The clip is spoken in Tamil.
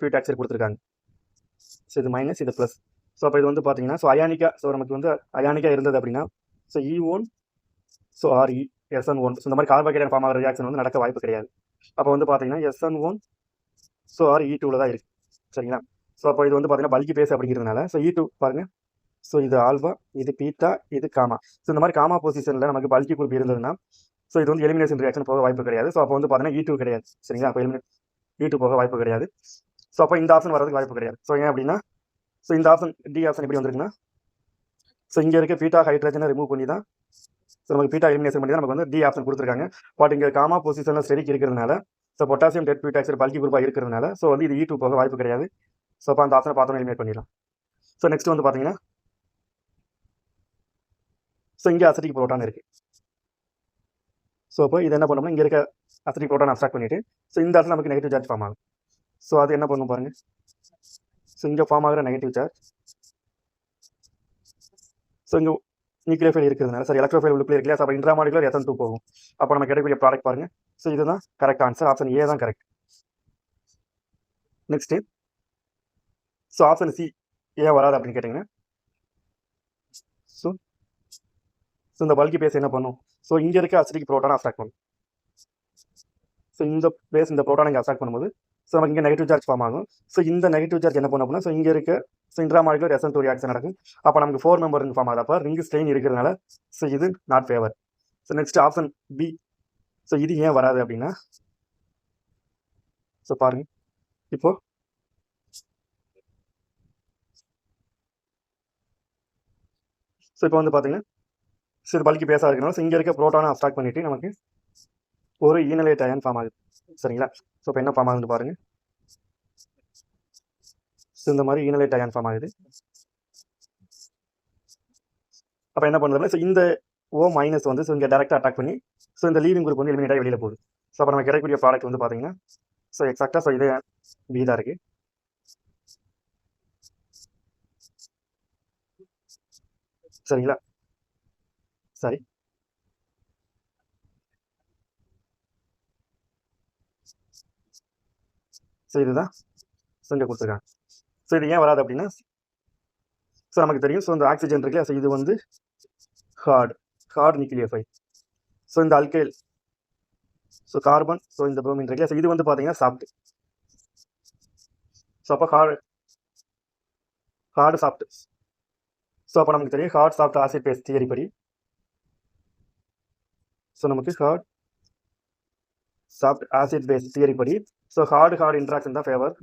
பியூட்டாக் சைடு கொடுத்துருக்காங்க. ஸோ இது மைனஸ், இது ப்ளஸ். ஸோ அப்போ இது வந்து பார்த்தீங்கன்னா, ஸோ அயானிக்கா, ஸோ நமக்கு வந்து அயானிக்கா இருந்தது அப்படின்னா, so E1, so R SN1, so இந்த மாதிரி கார்போஹைட்ரேட் ஃபார்ம் ஆகிற ரியாக்ஷன் வந்து நடக்க வாய்ப்பு கிடையாது. அப்போ வந்து பார்த்தீங்கன்னா SN1, ஸோ ஆர் E2ல தான் இருக்கு. சரிங்களா? ஸோ அப்போ இது வந்து பார்த்தீங்கன்னா பல்கி பேஸ் அப்படிங்கிறதுனால, ஸோ E2 பாருங்க, ஸோ இது ஆல்பா, இது பீட்டா, இது காமா. ஸோ இந்த மாதிரி காமா பொசிஷனில் நமக்கு பல்கி குரூப் இருந்ததுன்னா, ஸோ இது வந்து எலிமினேஷன் ரியாக்ஷன் போக வாய்ப்பு கிடையாது. ஸோ அப்போ வந்து பார்த்தீங்கன்னா E2 கிடையாது. சரிங்களா? அப்போ E2 போக வாய்ப்பு கிடையாது. ஸோ அப்போ இந்த ஆப்ஷன் வரதுக்கு வாய்ப்பு கிடையாது. ஸோ ஏன் அப்படின்னா, ஸோ இந்த ஆப்ஷன் டி ஆப்ஷன் எப்படி வந்திருக்குன்னா, ஸோ இங்கே இருக்க பீட்டா ஹைட்ரஜனை ரிமூவ் பண்ணி தான், ஸோ நமக்கு பீட்டா எலிமினேஷன் பண்ணி தான் நமக்கு வந்து டி ஆப்ஷன் கொடுத்துருக்காங்க. பட் இங்கே காமா பொசிஷனில் ஸ்டெரிக் இருக்கிறதுனால, ஸோ பொட்டாசியம் டெட் பியூட்டாக்சைடு பல்கி குரூப்பாக இருக்கிறதுனால, ஸோ வந்து இது E2 போக வாய்ப்பு கிடையாது. ஸோ அப்போ அந்த ஆப்ஷனை பார்த்தோம் எலிமினேட் பண்ணிடலாம். ஸோ நெக்ஸ்ட் வந்து பார்த்தீங்கன்னா, ஸோ இங்கே அசிட்டிக் புரோட்டான் இருக்குது. ஸோ அப்போ இது என்ன பண்ணோம்னா, இங்கே இருக்க அசிட்டிக் புரோட்டான் அப்ஸ்ட்ராக்ட் பண்ணிவிட்டு, ஸோ இந்த இடத்துல நமக்கு நெகட்டிவ் சார்ஜ் ஃபார்ம் ஆகும். ஸோ அது என்ன பண்ணும் பாருங்கள். ஸோ இங்கே ஃபார்ம் ஆகிற நெகட்டிவ் சார்ஜ், ஸோ இங்கே நியூக்ளியோஃபைல் இருக்கிறதுனால, சரி எலக்ட்ரோஃபைல் உள்ளுக்குள்ளே இருக்கு இல்லையா, அப்போ இன்ட்ராமாலிகுலர் SN2 போகும். அப்போ நம்ம கிடைக்கக்கூடிய ப்ராடக்ட் பாருங்கள். ஸோ இதுதான் கரெக்ட் ஆன்சர். ஆப்ஷன் ஏ தான் correct. Next, so option C ஏன் வராது அப்படின்னு கேட்டிங்கன்னா, ஸோ இந்த பல்கி பேஸ் என்ன பண்ணும், ஸோ இங்கே இருக்க அசிட்டிக் புரோட்டானை அப்ஸ்ட்ராக்ட் பண்ணும். ஸோ இந்த பேஸ் இந்த புரோட்டானை இங்கே அப்ஸ்ட்ராக்ட் பண்ணும்போது, ஸோ நமக்கு இங்கே நெகட்டிவ் சார்ஜ் ஃபார்ம் ஆகும். ஸோ இந்த நெகட்டிவ் சார்ஜ் என்ன பண்ணும் அப்படின்னா, ஸோ இங்கே இருக்க ஸோ இன்ட்ராமாலிகுலர் SN2 ரியாக்ஷன் நடக்கும். அப்போ நமக்கு 4 மெம்பர் ரிங் ஃபார்ம் ஆகுது. அப்போ ரிங் ஸ்ட்ரெயின் இருக்கிறதுனால, ஸோ இது not favour. So next option B, so இது ஏன் வராது அப்படின்னா, ஸோ பாருங்க, இப்போ ஸோ இப்போ வந்து பார்த்தீங்கன்னா, ஸோ இது பல்கி பேஸாக இருக்கனால, ஸோ இங்கே இருக்க புரோட்டானை அப்ஸ்ட்ராக்ட் பண்ணிவிட்டு நமக்கு ஒரு ஈனலேட் அயன் ஃபார்ம் ஆகுது. சரிங்களா? ஸோ இப்போ என்ன ஃபார்ம் ஆகுதுன்னு பாருங்கள். ஸோ இந்த மாதிரி ஈனலேட் அயன் ஃபார்ம் ஆகுது. அப்போ என்ன பண்ணுறதுல, ஸோ இந்த O மைனஸ் வந்து ஸோ இங்கே டேரெக்டாக அட்டாக் பண்ணி, ஸோ இந்த லீவிங் குரூப் வந்து எலிமினேட் ஆகி வெளியில் போகுது. ஸோ அப்போ நம்ம கிடைக்கக்கூடிய ப்ராடக்ட் வந்து பார்த்தீங்கன்னா, ஸோ எக்ஸாக்டாக ஸோ இதே பி தான் இருக்குது. சரிங்களா? சரி, ஸோ இதுதான் ஸோ இங்கே கொடுத்துருக்காங்க. ஸோ இது ஏன் வராது அப்படின்னா, ஸோ நமக்கு தெரியும், ஸோ இந்த ஆக்சிஜன் இருக்குல்லையா, ஸோ இது வந்து ஹார்ட் நியூக்ளியோஃபைல். ஸோ இந்த அல்கைல், ஸோ கார்பன், ஸோ இந்த புரோமின் இருக்குல்லையா, ஸோ இது வந்து பார்த்தீங்கன்னா சாஃப்ட். ஸோ அப்போ ஹார்டு சாஃப்ட். ஸோ அப்போ நமக்கு தெரியும் hard soft acid base theory படி, ஸோ நமக்கு hard soft acid base theory படி, ஸோ ஹார்டு இன்ட்ராக்ஷன் தான் ஃபேவர்.